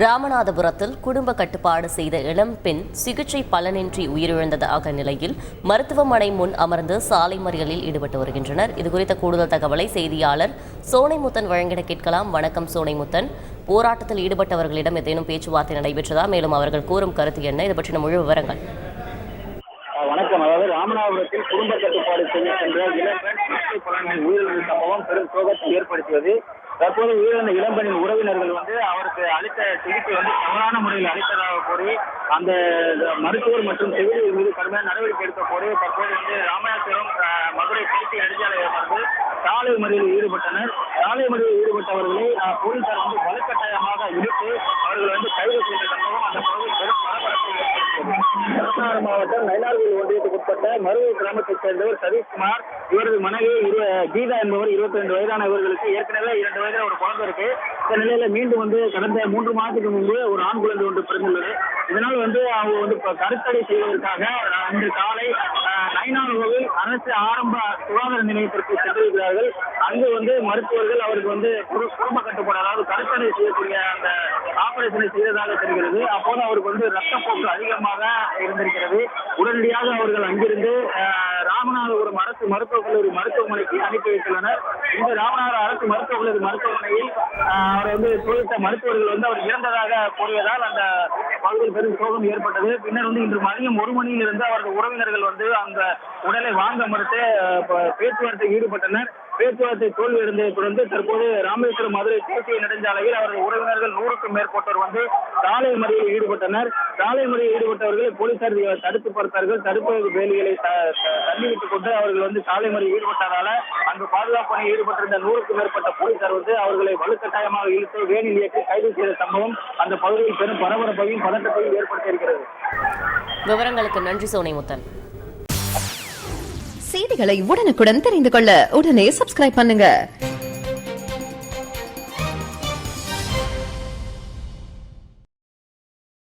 ராமநாதபுரத்தில் குடும்ப கட்டுப்பாடு செய்த இளம் பெண் சிகிச்சை பலனின்றி உயிரிழந்ததாக நிலையில் மருத்துவமனை முன் அமர்ந்து சாலை மறியலில் ஈடுபட்டு வருகின்றனர். இதுகுறித்த கூடுதல் தகவலை செய்தியாளர் சோனைமுத்தன் வழங்கிட கேட்கலாம். வணக்கம் சோனைமுத்தன். போராட்டத்தில் ஈடுபட்டவர்களிடம் ஏதேனும் பேச்சுவார்த்தை நடைபெற்றதா? மேலும் அவர்கள் கூறும் கருத்து என்ன? இது பற்றின முழு விவரங்கள். வணக்கம். அதாவது ராமநாதபுரத்தில் குடும்ப கட்டுப்பாடு செய்ய சென்ற இளம்பெண் சிகிச்சை பலனில் உயிரிழந்த சம்பவம் பெரும் சோகத்தை ஏற்படுத்தியது. தற்போது உயிரிழந்த இளம்பெண்ணின் உறவினர்கள் அவருக்கு அளித்த சிகிச்சை தவறான முறையில் அளித்ததாக கூறி அந்த மருத்துவர் மற்றும் செவிலியர் மீது கடுமையான நடவடிக்கை எடுக்க கோரி தற்போது ராமநாதபுரம் மதுரை தேசிய நெடுஞ்சாலையை வந்து சாலை மறியலில் ஈடுபட்டனர். சாலை மறியலில் ஈடுபட்டவர்களை போலீசார் வலுக்கட்டாயமாக இழுத்து அவர்கள் கைது செய்த சம்பவம் அந்த பகுதியில் பெரும் பரபரப்பை ஏற்படுத்தியது. ராமநாதபுரம் மாவட்டம் நயினார்கோவில் ஒன்றியத்துக்கு உட்பட்ட மருவூர் கிராமத்தைச் சேர்ந்தவர் சதீஷ்குமார், இவரது மனைவி கீதா என்பவர் 22 வயதான இவர்களுக்கு ஏற்கனவே 2 வயதில் ஒரு குழந்தை இருக்கு. இந்த நிலையில மீண்டும் கடந்த 3 மாதத்துக்கு முன்பு ஒரு ஆண் குழந்தை ஒன்று பிறந்துள்ளது. இதனால் அவங்க கருத்தடை செய்வதற்காக இன்று காலை நயினார்கோவில் அரசு ஆரம்ப சுகாதார நிலையத்திற்கு சென்றிருக்கிறார்கள். அங்கு மருத்துவர்கள் அவருக்கு குடும்ப கட்டுப்பாடு, அதாவது கருத்தடை செய்யக்கூடிய அந்த ஆபரேஷனை செய்ததாக தெரிகிறது. அப்போது அவருக்கு ரத்தப்போக்கு அதிகமாக இருந்திருக்கிறது. உடனடியாக அவர்கள் அங்கிருந்து ராமநாதபுரம் அரசு மருத்துவக் கல்லூரி மருத்துவமனைக்கு அனுப்பி வைத்துள்ளனர். இந்த ராமநாதபுரம் அரசு மருத்துவக் கல்லூரி மருத்துவமனையில் அவர் குறித்த மருத்துவர்கள் அவர் இறந்ததாக கூறியதால் அந்த பகுதியில் பெரும் சோகம் ஏற்பட்டது. பின்னர் இன்று மதியம் 1 மணியிலிருந்து அவரது உறவினர்கள் அந்த உடலை வாங்க மறுத்து பேச்சுவார்த்தையில் ஈடுபட்டனர். பேச்சுவார்த்தை தோல்வியடைந்ததை தொடர்ந்து தற்போது ராமேஸ்வரம் மதுரை தேசிய நெடுஞ்சாலையில் அவரது உறவினர்கள் 100க்கும் மேற்பட்டோர் சாலை மறியலில் ஈடுபட்டனர். சாலை மறியலில் ஈடுபட்டவர்களை போலீசார் தடுத்து பார்த்தார்கள். தடுப்பு வேலிகளை தள்ளிவிட்டுக் கொண்டு அவர்கள் சாலை மறியலில் ஈடுபட்டதால அங்கு பாதுகாப்பு பணியில் ஈடுபட்டிருந்த 100க்கும் மேற்பட்ட போலீசார் அவர்களை வலுக்கட்டாயமாக இழுத்து வேனில் ஏற்றி கைது செய்த சம்பவம் அந்த பகுதியில் பெரும் பரபரப்பையும் பதட்டத்தையும் ஏற்படுத்தியிருக்கிறது. விவரங்களுக்கு நன்றி சோனைமுத்தன். செய்திகளை உடனுக்குடன் தெரிந்து கொள்ள உடனே சப்ஸ்கிரைப் பண்ணுங்க.